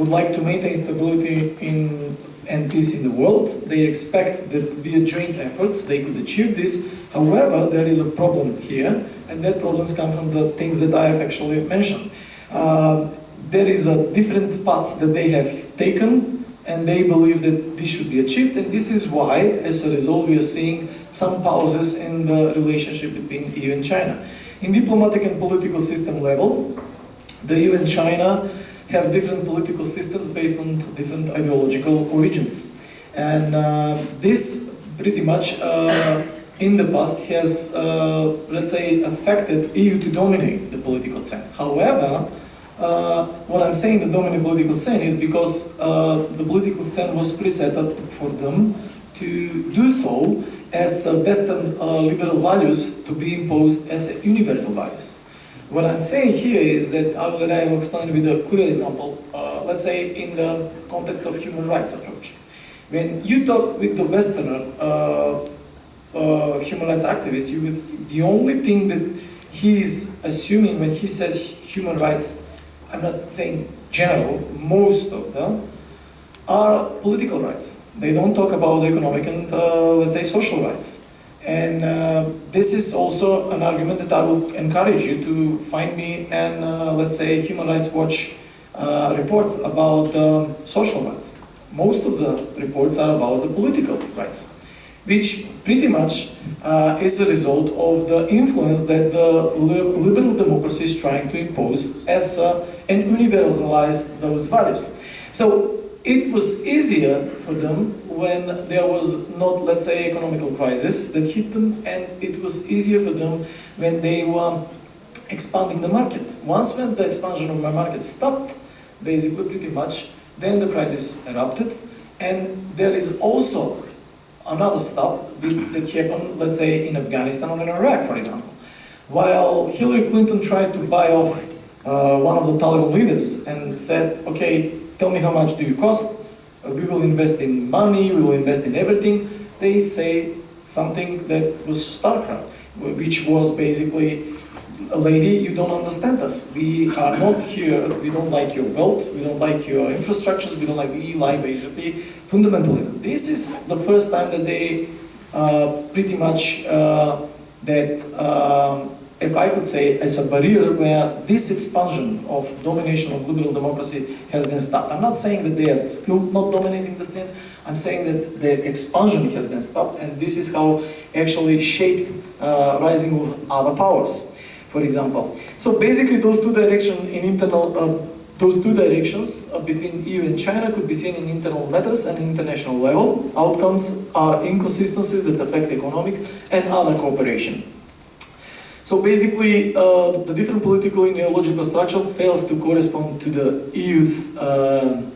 would like to maintain stability and peace in the world. They expect that via joint efforts they could achieve this. However, there is a problem here, and that problems come from the things that I have actually mentioned. There is a different paths that they have taken, and they believe that this should be achieved, and this is why, as a result, we are seeing some pauses in the relationship between EU and China. In diplomatic and political system level, the EU and China have different political systems based on different ideological origins. And this pretty much in the past has, let's say, affected EU to dominate the political scene. However, what I'm saying the dominant political scene is because the political scene was preset up for them to do so as Western liberal values to be imposed as universal values. What I'm saying here is that I will explain with a clear example, let's say in the context of human rights approach. When you talk with the Westerner human rights activists, the only thing that he's assuming when he says human rights, I'm not saying general, most of them, are political rights. They don't talk about economic and, let's say, social rights. And this is also an argument that I would encourage you to find me and, let's say, Human Rights Watch report about social rights. Most of the reports are about the political rights, which pretty much is a result of the influence that the liberal democracy is trying to impose as and universalize those values. So it was easier for them when there was not, let's say, economical crisis that hit them, and it was easier for them when they were expanding the market. Once when the expansion of the market stopped, basically pretty much, then the crisis erupted, and there is also another stop that happened, let's say, in Afghanistan or in Iraq, for example. While Hillary Clinton tried to buy off one of the Taliban leaders and said, okay, tell me how much do you cost, we will invest in money, we will invest in everything, they say something that was stark, which was basically, a lady, you don't understand us. We are not here, we don't like your wealth, we don't like your infrastructures, we like basically fundamentalism. This is the first time that they pretty much, if I could say, as a barrier where this expansion of domination of liberal democracy has been stopped. I'm not saying that they are still not dominating the scene, I'm saying that the expansion has been stopped, and this is how actually shaped rising of other powers, for example. So basically those two directions in internal, between EU and China could be seen in internal matters and international level. Outcomes are inconsistencies that affect economic and other cooperation. So basically, the different political and ideological structure fails to correspond to the EU's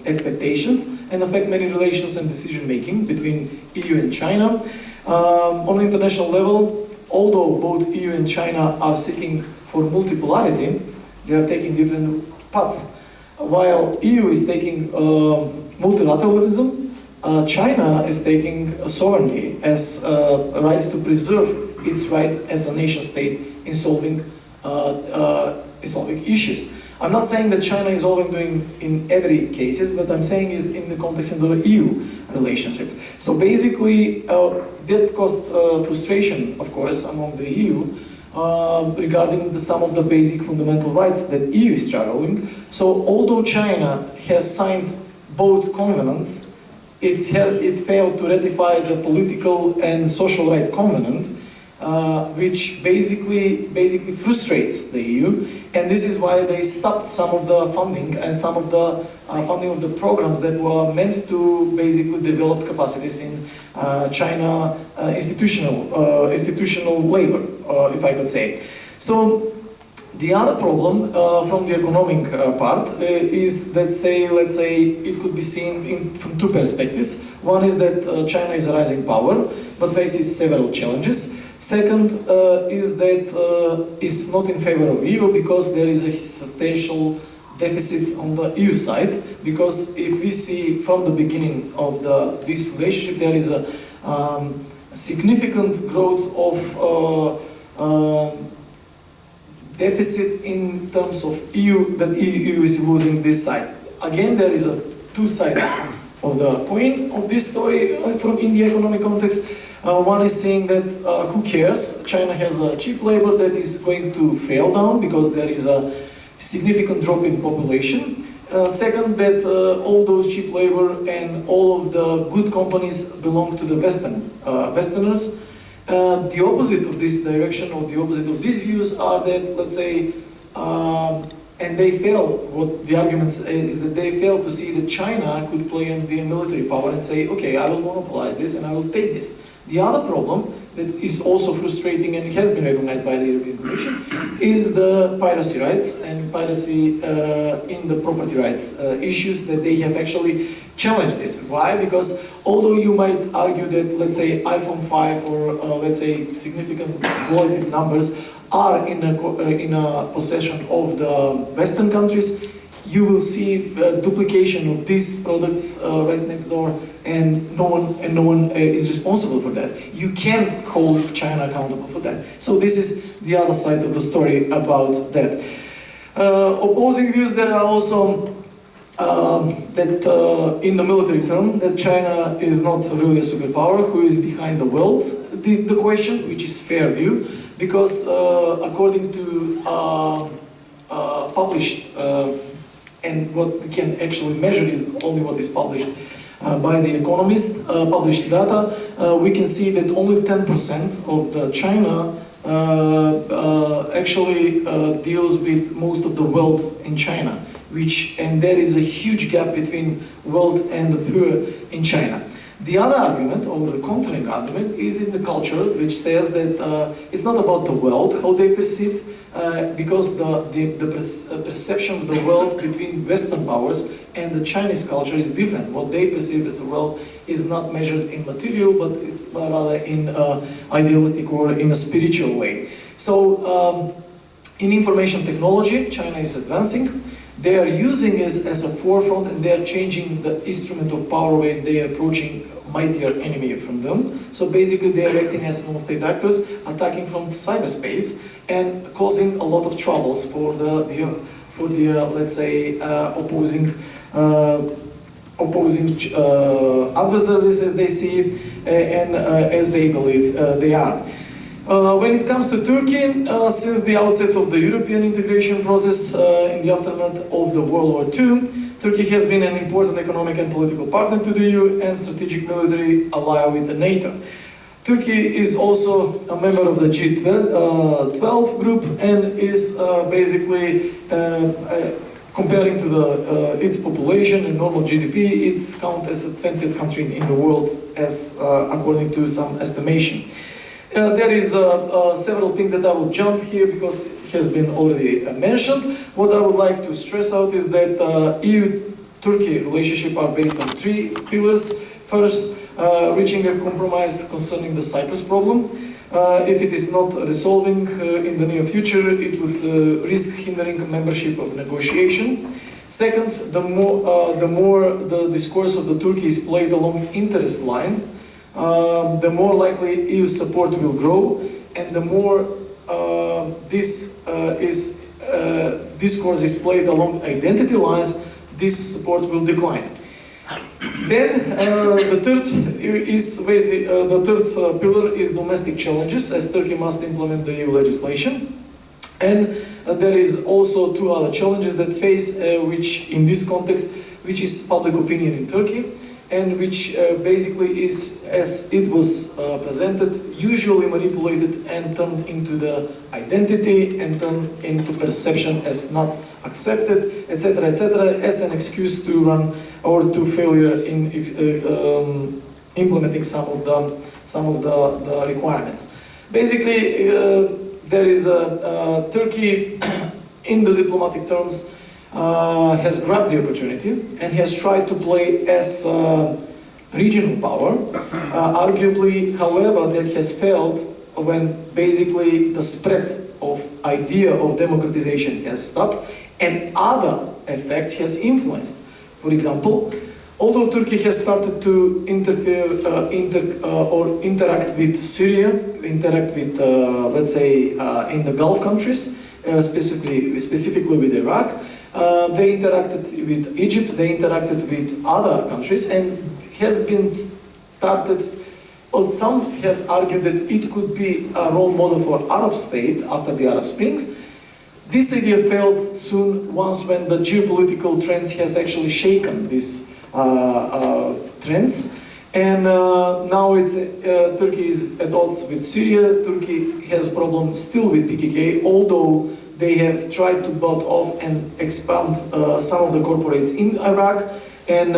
expectations and affect many relations and decision-making between EU and China. On an international level, although both EU and China are seeking for multipolarity, they are taking different paths. While EU is taking multilateralism, China is taking sovereignty as a right to preserve its right as a nation state in solving issues. I'm not saying that China is always doing in every cases, but I'm saying is in the context of the EU relationship. So basically, that caused frustration, of course, among the EU regarding some of the basic fundamental rights that EU is struggling. So although China has signed both covenants, it failed to ratify the political and social right covenant, which basically frustrates the EU, and this is why they stopped some of the funding and some of the funding of the programs that were meant to basically develop capacities in China institutional labor, if I could say. So the other problem from the economic part is, let's say it could be seen from two perspectives. One is that China is a rising power, but faces several challenges. Second is that it's not in favor of EU because there is a substantial deficit on the EU side, because if we see from the beginning of this relationship, there is a significant growth of deficit in terms of EU, that EU is losing this side. again, there is a two sides of the coin of this story from in the economic context. One is saying that who cares? China has a cheap labor that is going to fail down because there is a significant drop in population. Second, that all those cheap labor and all of the good companies belong to the Westerners. The opposite of this direction, or the opposite of these views, are that, let's say, and they fail, what the argument is that they fail to see that China could play and be a military power and say, okay, I will monopolize this and I will take this. The other problem that is also frustrating and has been recognized by the European Commission is the piracy rights and piracy in the property rights issues that they have actually challenged this. Why? Because although you might argue that, let's say, iPhone 5 or let's say significant quality numbers are in a possession of the Western countries, you will see duplication of these products right next door, and no one is responsible for that. You can't hold China accountable for that. So this is the other side of the story about that. Opposing views there are also that in the military term, that China is not really a superpower, who is behind the world, the question, which is fair view, because according to published and what we can actually measure is only what is published by The Economist, published data, we can see that only 10% of the China actually deals with most of the wealth in China, and there is a huge gap between wealth and the poor in China. The other argument, or the contrary argument, is in the culture, which says that it's not about the wealth, how they perceive, because the perception of the wealth between Western powers and the Chinese culture is different. What they perceive as wealth is not measured in material, but is rather in idealistic or in a spiritual way. So, in information technology, China is advancing. They are using it as a forefront, and they are changing the instrument of power when they are approaching mightier enemy from them. So basically they are acting as non-state actors, attacking from cyberspace and causing a lot of troubles for the let's say opposing adversaries as they see and as they believe they are. When it comes to Turkey, since the outset of the European integration process in the aftermath of the World War II, Turkey has been an important economic and political partner to the EU and strategic military ally with the NATO. Turkey is also a member of the G12 group and is basically, comparing to its population and normal GDP, it's counted as the 20th country in the world, as according to some estimation. There is several things that I will jump here because it has been already mentioned. What I would like to stress out is that EU-Turkey relationship are based on three pillars. First, reaching a compromise concerning the Cyprus problem. If it is not resolving in the near future, it would risk hindering membership of negotiation. Second, the more the discourse of the Turkey is played along interest line, the more likely EU support will grow, and the more this discourse is played along identity lines, this support will decline. Then the third pillar is domestic challenges, as Turkey must implement the EU legislation. And there is also two other challenges that face, which in this context, which is public opinion in Turkey, and which basically is, as it was presented, usually manipulated and turned into the identity and turned into perception as not accepted, etc., as an excuse to run or to failure in implementing some of the requirements. Basically, there is Turkey, in the diplomatic terms, has grabbed the opportunity and has tried to play as regional power. Arguably, however, that has failed when basically the spread of idea of democratization has stopped and other effects has influenced. For example, although Turkey has started to interfere or interact with Syria, interact with, let's say, in the Gulf countries, specifically with Iraq, They interacted with Egypt, they interacted with other countries, and has been started, or some has argued that it could be a role model for Arab state after the Arab Springs. This idea failed soon once when the geopolitical trends has actually shaken these trends. And now it's, Turkey is at odds with Syria. Turkey has problems still with PKK, although they have tried to butt off and expand some of the corporates in Iraq, and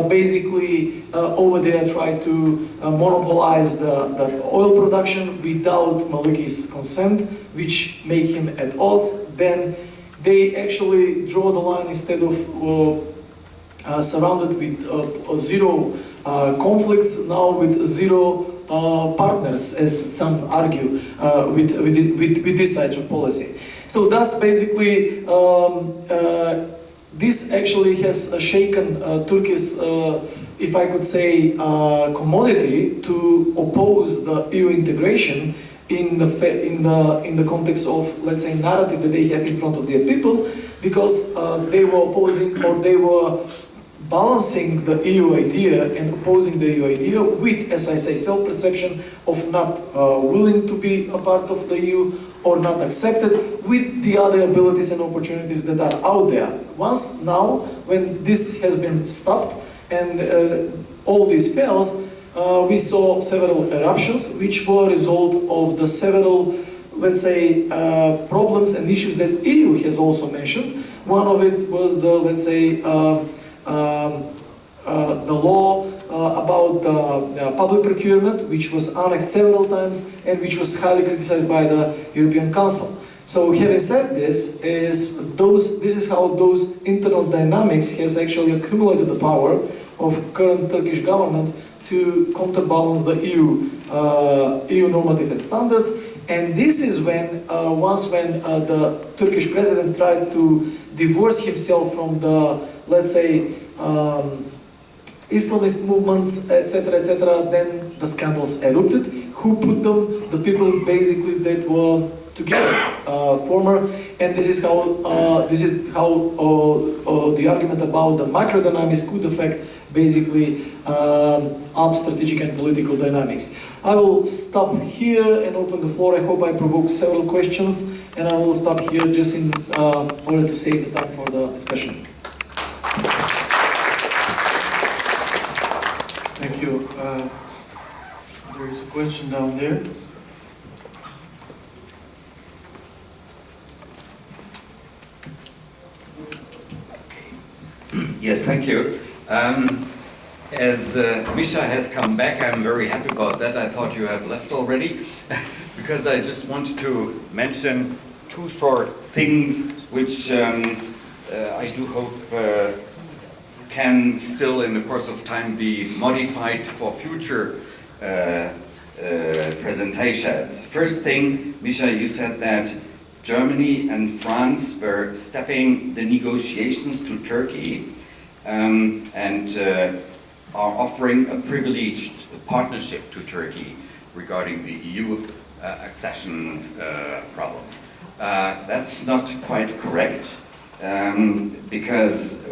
basically over there try to monopolize the oil production without Maliki's consent, which make him at odds. Then they actually draw the line, instead of surrounded with zero conflicts, now with zero partners, as some argue, with this type of policy. So thus, basically, this actually has shaken Turkey's, if I could say, commodity to oppose the EU integration in the context of, let's say, narrative that they have in front of their people, because they were opposing, or they were balancing the EU idea and opposing the EU idea with, as I say, self-perception of not willing to be a part of the EU or not accepted, with the other abilities and opportunities that are out there. Once now, when this has been stopped and all this fails, we saw several eruptions, which were a result of the several, let's say, problems and issues that EU has also mentioned. One of it was the, let's say, the law about public procurement, which was annexed several times and which was highly criticized by the European Council. So having said this, this is how those internal dynamics has actually accumulated the power of current Turkish government to counterbalance the EU normative and standards. And this is when, once when the Turkish president tried to divorce himself from the, let's say, Islamist movements, etc., then the scandals erupted. Who put them? The people basically that were together, former, and this is how the argument about the microdynamics could affect basically up strategic and political dynamics. I will stop here and open the floor. I hope I provoked several questions, and I will stop here just in order to save the time for the discussion. Thank you. There is a question down there. Yes, thank you. As Misha has come back, I'm very happy about that. I thought you have left already, because I just wanted to mention two short things which I do hope can still in the course of time be modified for future presentations. First thing, Misha, you said that Germany and France were stepping the negotiations to Turkey and are offering a privileged partnership to Turkey regarding the EU accession problem. That's not quite correct, because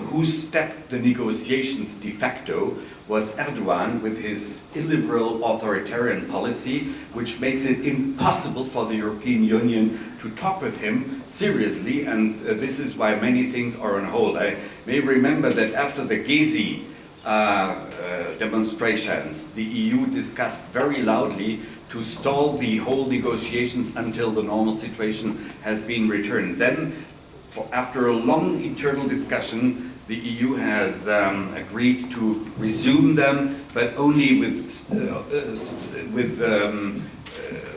who stepped the negotiations de facto was Erdogan with his illiberal authoritarian policy, which makes it impossible for the European Union to talk with him seriously, and this is why many things are on hold. I may remember that after the Gezi demonstrations, the EU discussed very loudly to stall the whole negotiations until the normal situation has been returned. Then, after a long internal discussion, the EU has agreed to resume them, but only with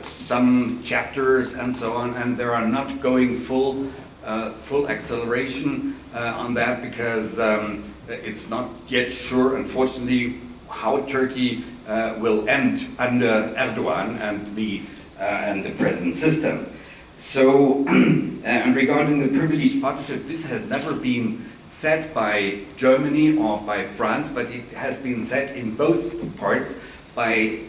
some chapters and so on, and they are not going full acceleration on that, because it's not yet sure, unfortunately, how Turkey will end under Erdogan and the present system. So, and regarding the privileged partnership, this has never been said by Germany or by France, but it has been said in both parts by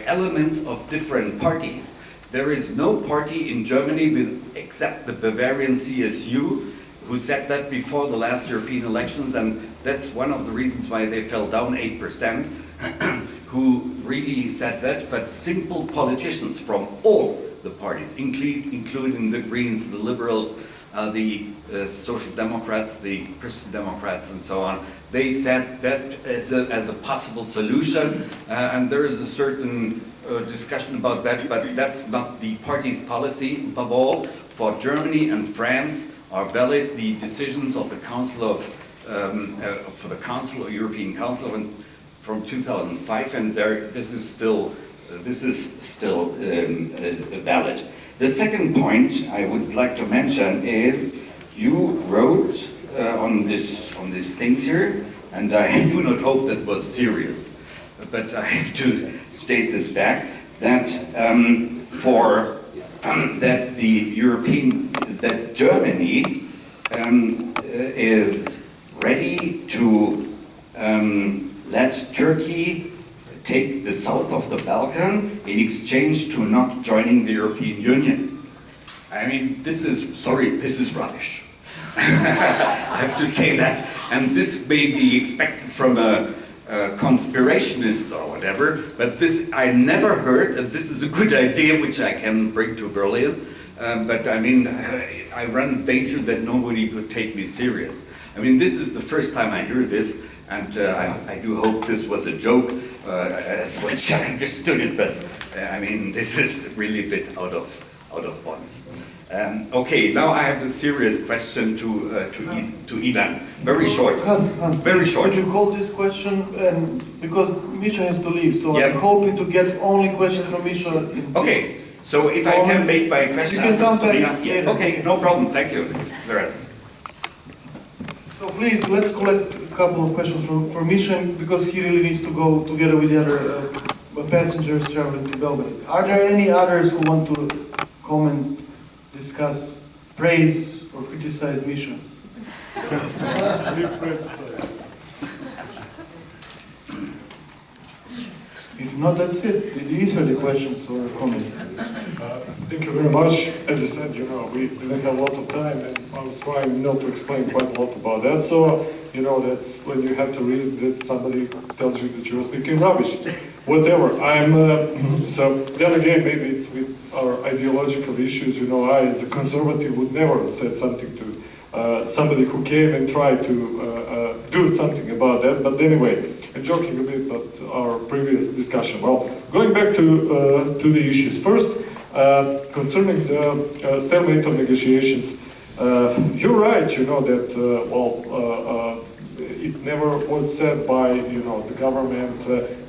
elements of different parties. There is no party in Germany except the Bavarian CSU who said that before the last European elections, and that's one of the reasons why they fell down 8%, who really said that, but simple politicians from all the parties, including the Greens, the Liberals, the Social Democrats, the Christian Democrats, and so on, they said that as a possible solution, and there is a certain discussion about that, but that's not the party's policy. Above all, for Germany and France are valid the decisions of the Council of for the Council, European Council, from 2005, and this is still valid. The second point I would like to mention is you wrote on these things here, and I do not hope that was serious, but I have to state this back, that that Germany is ready to let Turkey take the south of the Balkan in exchange to not joining the European Union. I mean, this is rubbish. I have to say that. And this may be expected from a conspirationist or whatever, but this I never heard, and this is a good idea which I can bring to Berlin. But I mean, I run danger that nobody would take me serious. I mean, this is the first time I hear this, and I do hope this was a joke, as which I understood it. But I mean, this is really a bit out of bounds. Okay, now I have a serious question to Ivan. Very short. Hans, very short. Could you call this question? Because Misha has to leave, so Yep. I'm hoping to get only questions from Misha. Okay, so if I can make my question. You can come back Yeah. later. Okay, no problem. Thank you. The rest. So please, let's collect a couple of questions from Misha, because he really needs to go together with the other passengers traveling to Belgrade. Are there any others who want to comment, discuss, praise, or criticize Misha? If not, that's it. These are the questions or comments. Thank you very much. As I said, we didn't have a lot of time, and I was trying not to explain quite a lot about that. So, that's when you have to reason that somebody tells you that you're speaking rubbish. Whatever. So then again, maybe it's with our ideological issues. I, as a conservative, would never have said something to somebody who came and tried to do something about that. But anyway, I'm joking a bit about our previous discussion. Well, going back to the issues. First, concerning the stalemate of negotiations, you're right, that it never was said by, the government,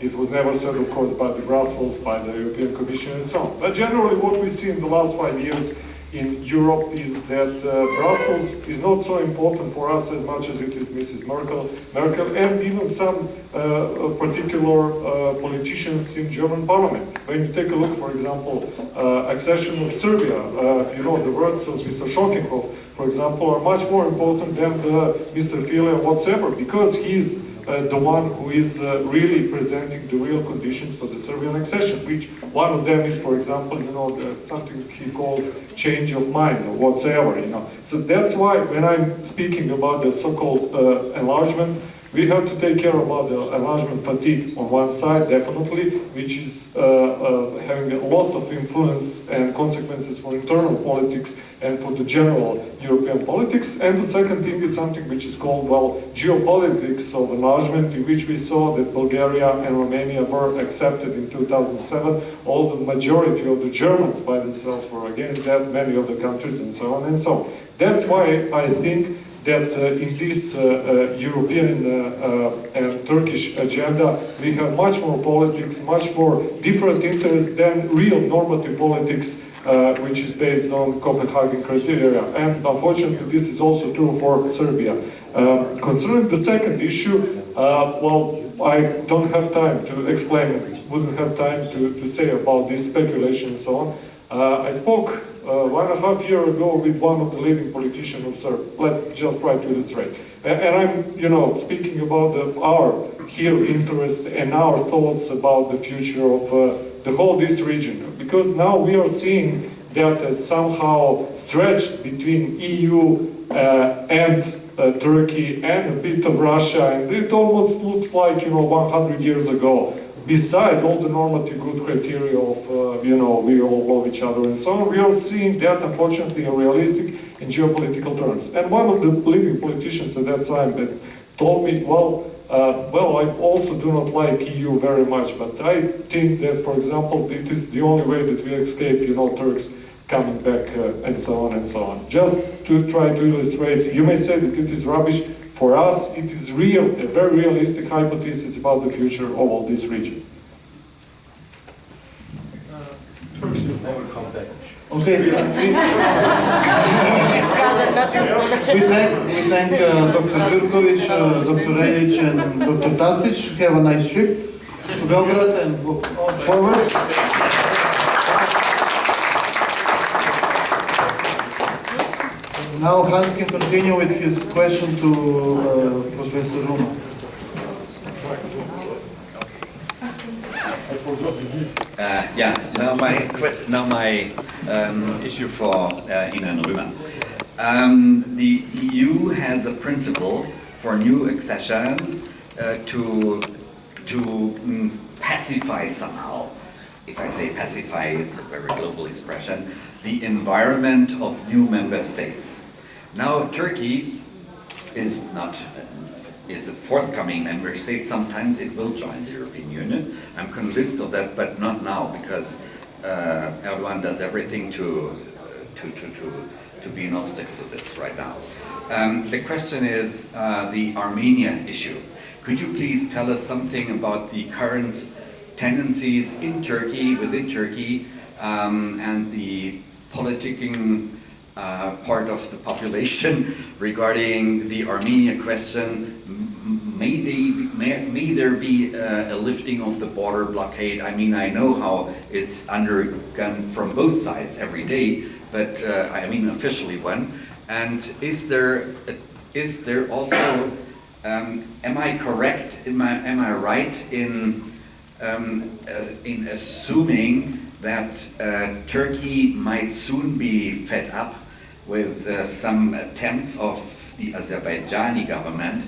it was never said, of course, by the Brussels, by the European Commission and so on. But generally what we see in the last 5 years in Europe is that Brussels is not so important for us as much as it is Mrs. Merkel, and even some particular politicians in German parliament. When you take a look, for example, accession of Serbia, the words of Mr. Šokinkov, for example, are much more important than Mr. File whatsoever, because he's the one who is really presenting the real conditions for the Serbian accession, which one of them is, for example, something he calls change of mind or whatsoever, So that's why when I'm speaking about the so-called enlargement, we have to take care about the enlargement fatigue on one side, definitely, which is having a lot of influence and consequences for internal politics and for the general European politics. And the second thing is something which is called, geopolitics of enlargement, in which we saw that Bulgaria and Romania were accepted in 2007. All the majority of the Germans by themselves were against that, many of the countries, and so on and so on. That's why I think that in this European and Turkish agenda, we have much more politics, much more different interests than real normative politics, which is based on Copenhagen criteria. And unfortunately, this is also true for Serbia. Concerning the second issue, I don't have time to explain, wouldn't have time to say about this speculation and so on. I spoke 1.5 years ago with one of the leading politicians of Serbia. Let's just try to illustrate. And I'm, speaking about our here interest and our thoughts about the future of the whole this region. Because now we are seeing that as somehow stretched between EU and Turkey and a bit of Russia, and it almost looks like 100 years ago. Beside all the normative good criteria of we all love each other and so on, we are seeing that unfortunately in realistic and geopolitical terms. And one of the leading politicians at that time that told me, I also do not like EU very much, but I think that, for example, it is the only way that we escape, Turks coming back and so on and so on. Just to try to illustrate, you may say that it is rubbish. For us, it is real, a very realistic hypothesis about the future of all this region. Okay. We thank Dr. Jurkovic, Dr. Reljic, and Dr. Tasic. Have a nice trip to Belgrade and go forward. Now Hans can continue with his question to Professor Roma. Now my issue for Inan Römer. The EU has a principle for new accessions to pacify somehow. If I say pacify, it's a very global expression. The environment of new member states. Now Turkey is a forthcoming member state. Sometimes it will join the European Union. I'm convinced of that, but not now, because Erdogan does everything to be an obstacle to this right now. The question is the Armenia issue. Could you please tell us something about the current tendencies in Turkey, within Turkey, and the politicking part of the population regarding the Armenia question? May there be a lifting of the border blockade? I mean, I know how it's undergone from both sides every day, but I mean officially one. And is there also, am I correct? Am I right in assuming that Turkey might soon be fed up with some attempts of the Azerbaijani government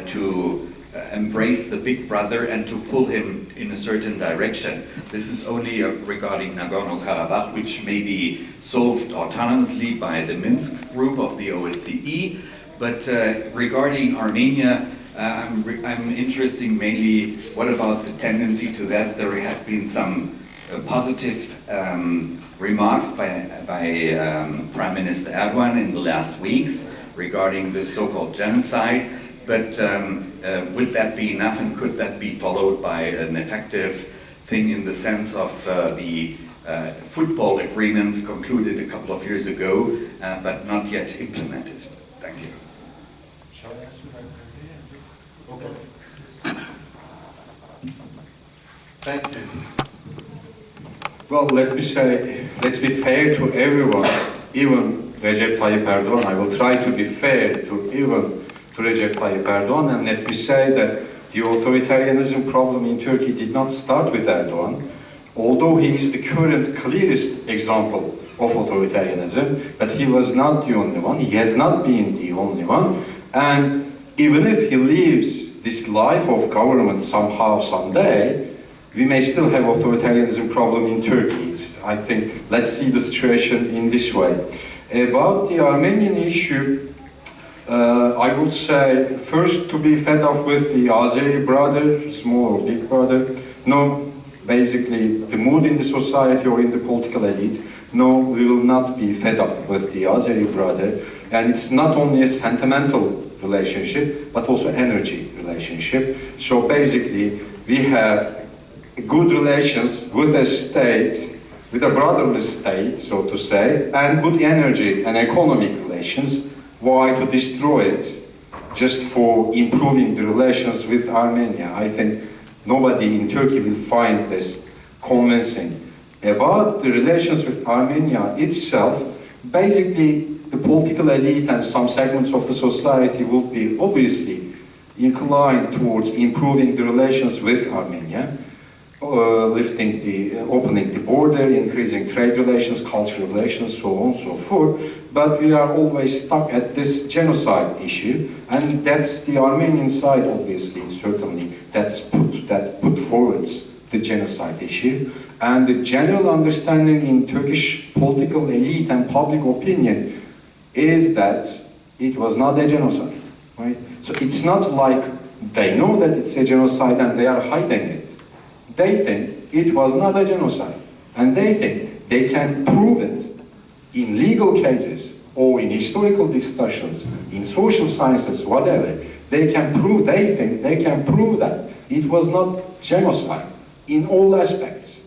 to embrace the big brother and to pull him in a certain direction? This is only regarding Nagorno-Karabakh, which may be solved autonomously by the Minsk group of the OSCE. But regarding Armenia, I'm interested mainly, what about the tendency to that? There have been some positive remarks by Prime Minister Erdogan in the last weeks regarding the so-called genocide, but would that be enough, and could that be followed by an effective thing in the sense of the football agreements concluded a couple of years ago, but not yet implemented? Thank you. Okay. Thank you. Well, let's be fair to everyone, even Recep Tayyip Erdogan. I will try to be fair to Recep Tayyip Erdogan, and let me say that the authoritarianism problem in Turkey did not start with Erdogan, although he is the current clearest example of authoritarianism, but he was not the only one, he has not been the only one, and even if he lives this life of government somehow, someday, we may still have authoritarianism problem in Turkey. I think, let's see the situation in this way. About the Armenian issue, I would say, first, to be fed up with the Azeri brother, small or big brother. No, basically, the mood in the society or in the political elite, no, we will not be fed up with the Azeri brother. And it's not only a sentimental relationship, but also energy relationship. So basically, we have good relations with a state, with a brotherly state, so to say, and good energy and economic relations. Why to destroy it just for improving the relations with Armenia? I think nobody in Turkey will find this convincing. About the relations with Armenia itself, basically the political elite and some segments of the society will be obviously inclined towards improving the relations with Armenia. opening the border, increasing trade relations, cultural relations, so on and so forth. But we are always stuck at this genocide issue, and that's the Armenian side, obviously, certainly, that put forward the genocide issue. And the general understanding in Turkish political elite and public opinion is that it was not a genocide, right? So it's not like they know that it's a genocide and they are hiding it. They think it was not a genocide, and they think they can prove it in legal cases or in historical discussions, in social sciences, whatever. They think they can prove that it was not genocide in all aspects.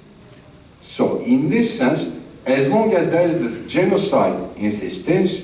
So in this sense, as long as there is this genocide insistence,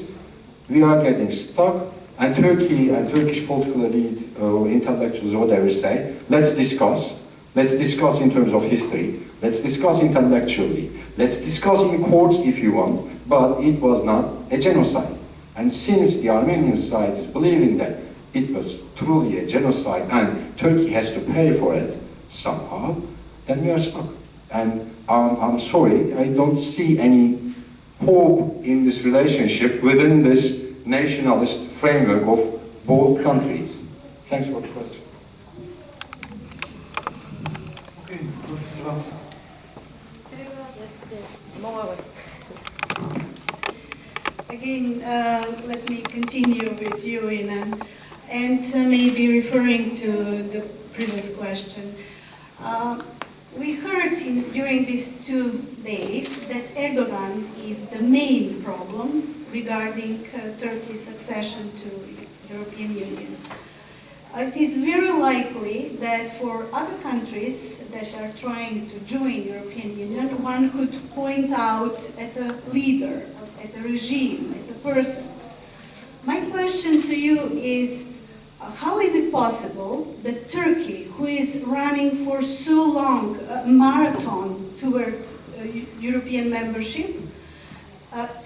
we are getting stuck, and Turkey and Turkish political elite or intellectuals, whatever, say, let's discuss in terms of history, let's discuss intellectually, let's discuss in courts if you want, but it was not a genocide. And since the Armenian side is believing that it was truly a genocide and Turkey has to pay for it somehow, then we are stuck. And I'm sorry, I don't see any hope in this relationship within this nationalist framework of both countries. Thanks for the question. Okay, Professor Ramos. Again, let me continue with you, Ina, and maybe referring to the previous question. We heard during these 2 days that Erdogan is the main problem regarding Turkey's succession to European Union. It is very likely that for other countries that are trying to join European Union, one could point out at a leader, at a regime, at a person. My question to you is, how is it possible that Turkey, who is running for so long a marathon toward European membership,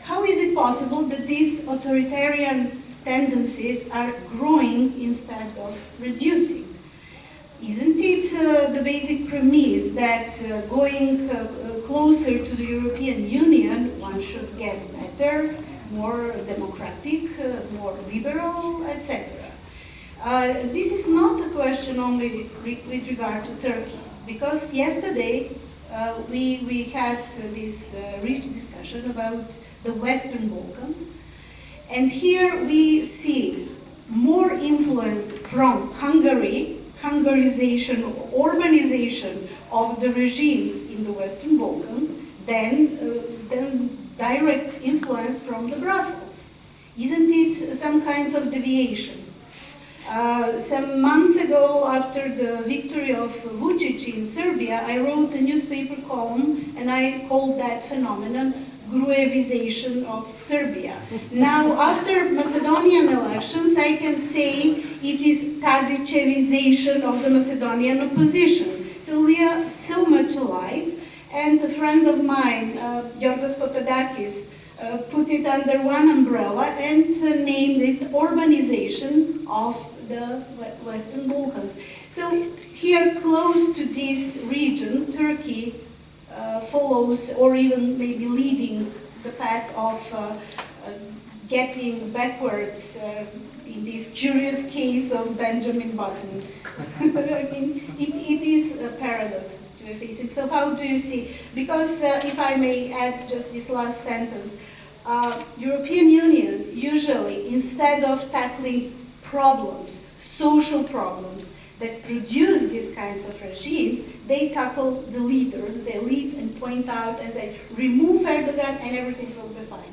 how is it possible that these authoritarian tendencies are growing instead of reducing? Isn't it the basic premise that going closer to the European Union, one should get better, more democratic, more liberal, etc.? This is not a question only with regard to Turkey, because yesterday we had this rich discussion about the Western Balkans, and here we see more influence from Hungary, Hungarization or urbanization of the regimes in the Western Balkans than direct influence from the Brussels. Isn't it some kind of deviation? Some months ago, after the victory of Vučić in Serbia, I wrote a newspaper column and I called that phenomenon Gruevization of Serbia. Now, after Macedonian elections, I can say it is Tadićevization of the Macedonian opposition. So we are so much alike, and a friend of mine, Yorgos Papadakis, put it under one umbrella and named it urbanization of the Western Balkans. So here close to this region, Turkey follows or even maybe leading the path of getting backwards in this curious case of Benjamin Button. I mean, it is a paradox that we're facing. So how do you see? Because if I may add just this last sentence, European Union usually, instead of tackling problems, social problems that produce this kind of regimes, they tackle the leaders, the elites, and point out and say, remove Erdogan and everything will be fine.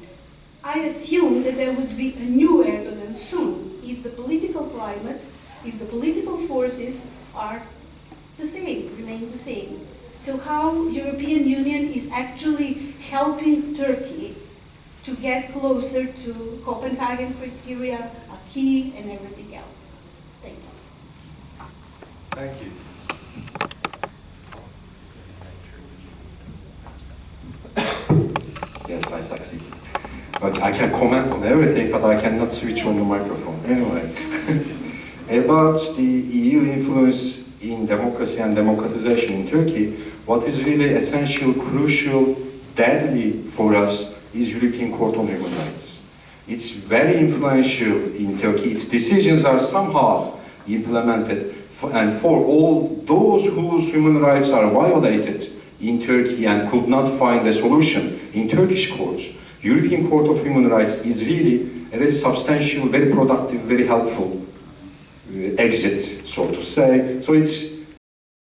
I assume that there would be a new Erdogan soon if the political climate, if the political forces are the same, remain the same. So how European Union is actually helping Turkey to get closer to Copenhagen criteria, acquis, and everything else. Thank you. Thank you. Yes, I succeeded. But I can comment on everything, but I cannot switch on the microphone. Anyway, about the EU influence in democracy and democratization in Turkey, what is really essential, crucial, deadly for us is European Court on Human Rights. It's very influential in Turkey. Its decisions are somehow implemented, and for all those whose human rights are violated in Turkey and could not find a solution in Turkish courts, European Court of Human Rights is really a very substantial, very productive, very helpful exit, so to say. So it's